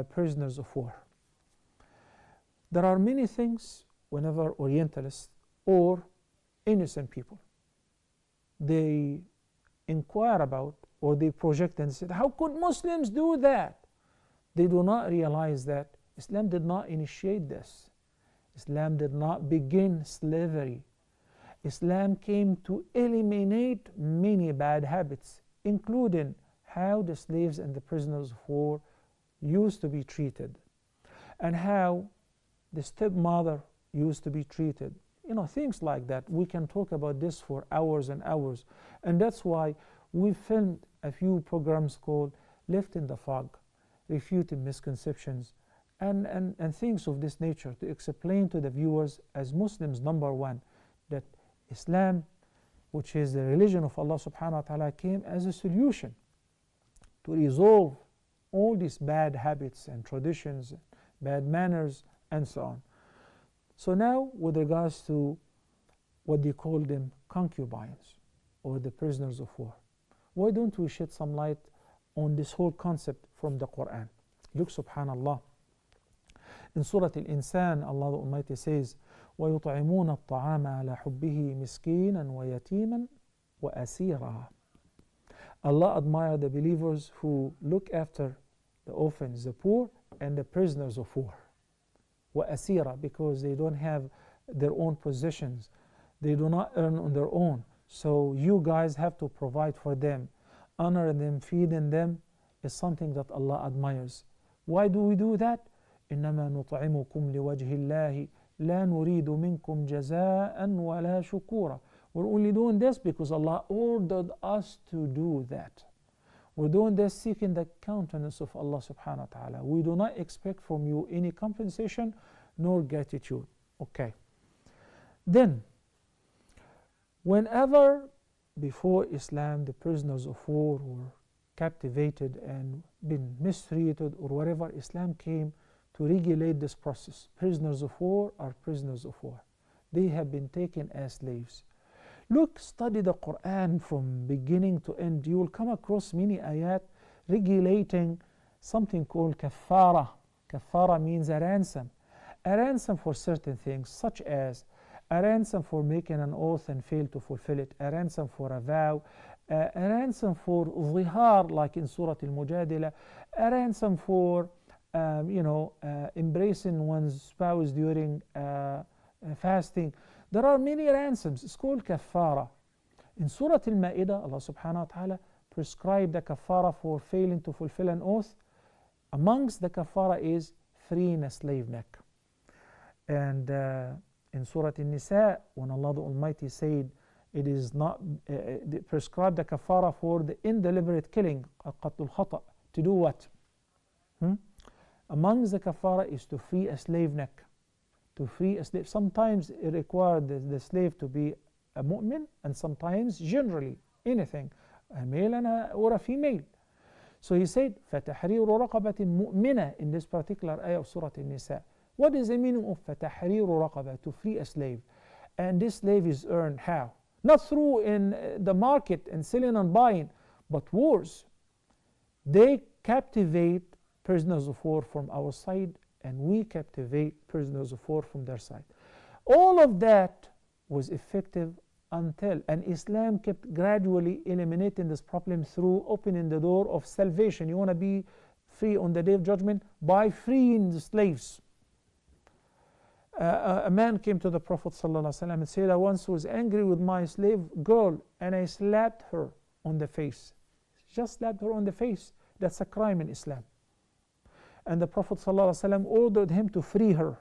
prisoners of war. There are many things whenever Orientalists or innocent people, they inquire about or they project and say, how could Muslims do that? They do not realize that Islam did not initiate this. Islam did not begin slavery. Islam came to eliminate many bad habits, including how the slaves and the prisoners of war used to be treated, and how the stepmother used to be treated. You know, things like that. We can talk about this for hours and hours. And that's why we filmed a few programs called Left in the Fog, Refuting Misconceptions, and things of this nature, to explain to the viewers, as Muslims, number one, that Islam, which is the religion of Allah subhanahu wa ta'ala, came as a solution to resolve all these bad habits and traditions, bad manners, and so on. So now, with regards to what they call them concubines, or the prisoners of war, why don't we shed some light on this whole concept from the Quran? Look, subhanallah, in Surah Al-Insan, Allah the Almighty says, وَيُطْعِمُونَ الطَّعَامَ عَلَى حُبِّهِ مِسْكِينًا وَيَتِيمًا وَأَسِيرًا. Allah admires the believers who look after the orphans, the poor, and the prisoners of war. وَأَسِيرًا, because they don't have their own possessions. They do not earn on their own. So you guys have to provide for them. Honoring them, feeding them is something that Allah admires. Why do we do that? إِنَّمَا نُطْعِمُكُمْ لِوَجْهِ اللَّهِ لَا نُرِيدُ مِنْكُمْ جَزَاءً وَلَا شُكُورًا. We're only doing this because Allah ordered us to do that. We're doing this seeking the countenance of Allah subhanahu wa ta'ala. We do not expect from you any compensation nor gratitude. Okay. Then, whenever before Islam the prisoners of war were captivated and been mistreated or whatever, Islam came to regulate this process. Prisoners of war are prisoners of war. They have been taken as slaves. Look, study the Quran from beginning to end. You will come across many ayat regulating something called kaffara. Kaffara means a ransom. A ransom for certain things, such as a ransom for making an oath and fail to fulfill it, a ransom for a vow, a ransom for zihar, like in Surah Al-Mujadila, a ransom for embracing one's spouse during fasting. There are many ransoms. It's called kaffara. In Surah Al-Ma'idah, Allah subhanahu wa ta'ala prescribed the kaffara for failing to fulfill an oath. Amongst the kaffara is freeing a slave neck. And in Surah An-Nisa, when Allah the Almighty said it is not prescribed the kaffara for the indeliberate killing, qatul khata, to do what? Amongst the kaffara is to free a slave neck. To free a slave. Sometimes it required the slave to be a mu'min, and sometimes, generally, anything, a male or a female. So he said, فَتَحْرِيرُ رَقَبَةٍ مُؤْمِنَةٍ in this particular ayah of Surah An-Nisa. What is the meaning of فَتَحْرِيرُ رَقَبَةٍ? To free a slave. And this slave is earned how? Not through in the market and selling and buying, but wars. They captivate prisoners of war from our side, and we captivate prisoners of war from their side. All of that was effective until, and Islam kept gradually eliminating this problem through opening the door of salvation. You want to be free on the Day of Judgment? By freeing the slaves. A man came to the Prophet ﷺ and said, I once was angry with my slave girl and I slapped her on the face. Just slapped her on the face. That's a crime in Islam. And the Prophet ﷺ ordered him to free her.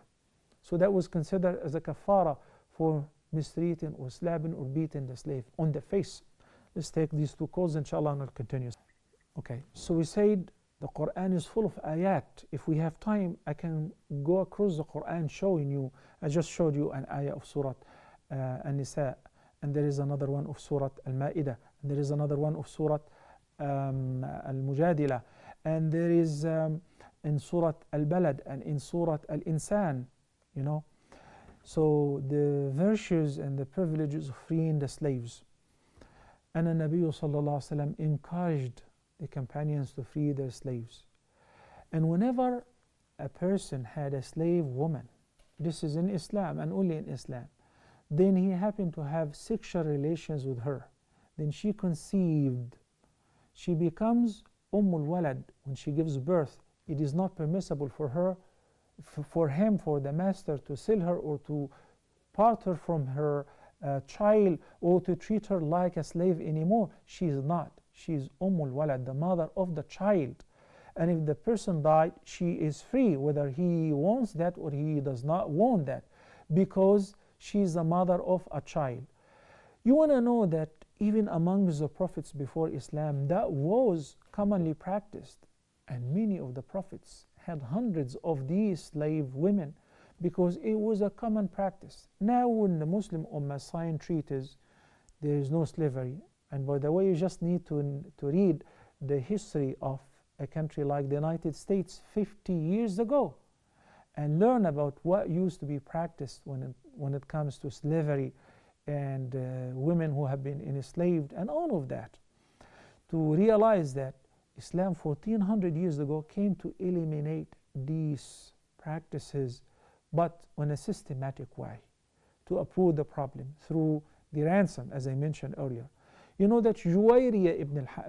So that was considered as a kafara for mistreating or slapping or beating the slave on the face. Let's take these two calls, inshallah, and I'll continue. Okay, so we said the Quran is full of ayat. If we have time, I can go across the Quran showing you. I just showed you an ayah of Surah An-Nisa, and there is another one of Surah Al-Ma'idah, and there is another one of Surah Al-Mujadila, and there is in Surah Al-Balad and in Surah Al-Insan, you know. So the virtues and the privileges of freeing the slaves. And the Nabi sallallahu alaihi wasallam encouraged the companions to free their slaves. And whenever a person had a slave woman, this is in Islam and only in Islam, then he happened to have sexual relations with her, then she conceived, she becomes Walad. When she gives birth, it is not permissible for her, for the master to sell her or to part her from her child or to treat her like a slave anymore. She is not. She is Walad, the mother of the child. And if the person died, she is free, whether he wants that or he does not want that, because she is the mother of a child. You want to know that even among the prophets before Islam, that was commonly practiced. And many of the prophets had hundreds of these slave women because it was a common practice. Now when the Muslim Ummah signed treaties, there is no slavery. And by the way, you just need to read the history of a country like the United States 50 years ago and learn about what used to be practiced when it comes to slavery and women who have been enslaved and all of that, to realize that Islam 1400 years ago came to eliminate these practices, but in a systematic way, to approach the problem through the ransom, as I mentioned earlier. You know that Juwayriya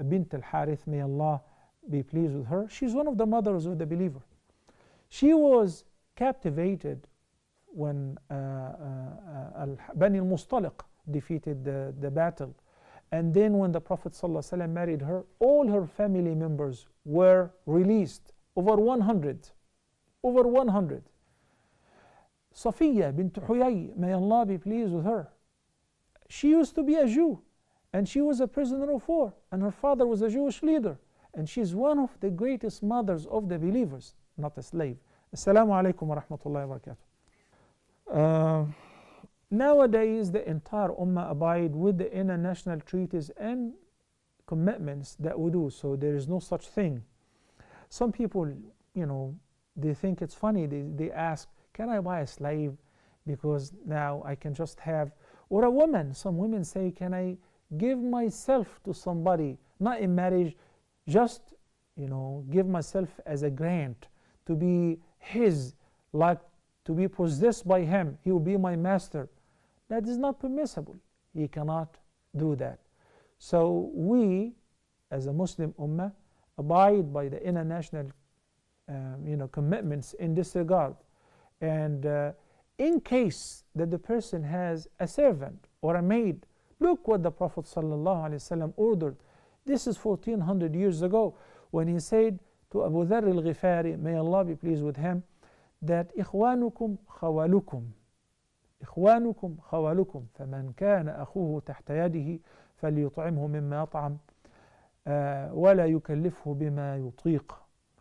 bint al-Harith, may Allah be pleased with her, she's one of the mothers of the believer. She was captivated when Bani al-Mustaliq defeated the battle. And then when the Prophet ﷺ married her, all her family members were released, over 100. Over 100. Safiya bint Huyay, may Allah be pleased with her. She used to be a Jew, and she was a prisoner of war, and her father was a Jewish leader. And she's one of the greatest mothers of the believers, not a slave. Assalamu alaikum wa rahmatullahi wa barakatuh. Nowadays, the entire Ummah abide with the international treaties and commitments that we do, so there is no such thing. Some people, you know, they think it's funny. They ask, can I buy a slave because now I can just have, or a woman, some women say, can I give myself to somebody, not in marriage, just, you know, give myself as a grant to be his, like to be possessed by him, he will be my master. That is not permissible. He cannot do that. So we, as a Muslim Ummah, abide by the international commitments in this regard. And in case that the person has a servant or a maid, look what the Prophet ﷺ ordered. This is 1400 years ago when he said to Abu Dharr al-Ghifari, may Allah be pleased with him, that إخوانكم خوالكم إخوانكم خوالكم فمن كان أخوه تحت يده فليطعمه مما يطعم ولا يكلفه بما يطيق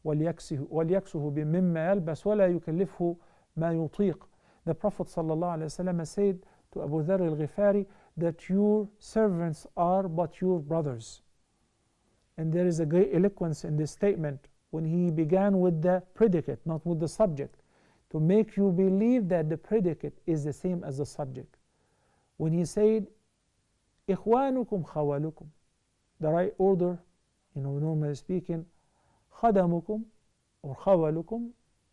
وليكسه مما يلبس ولا يكلفه ما يطيق. The Prophet ﷺ said to Abu Dharr al-Ghifari that your servants are but your brothers. And there is a great eloquence in this statement when he began with the predicate, not with the subject, to make you believe that the predicate is the same as the subject. When he said, إخوانكم خوالكم, the right order, normally speaking, خدمكم or خوالكم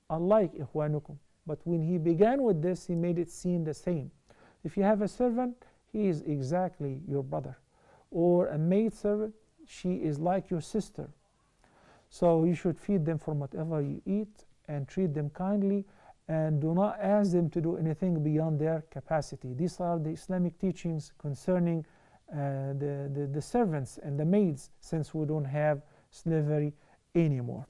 are like إخوانكم. But when he began with this, he made it seem the same. If you have a servant, he is exactly your brother. Or a maid servant, she is like your sister. So you should feed them from whatever you eat and treat them kindly, and do not ask them to do anything beyond their capacity. These are the Islamic teachings concerning the servants and the maids, since we don't have slavery anymore.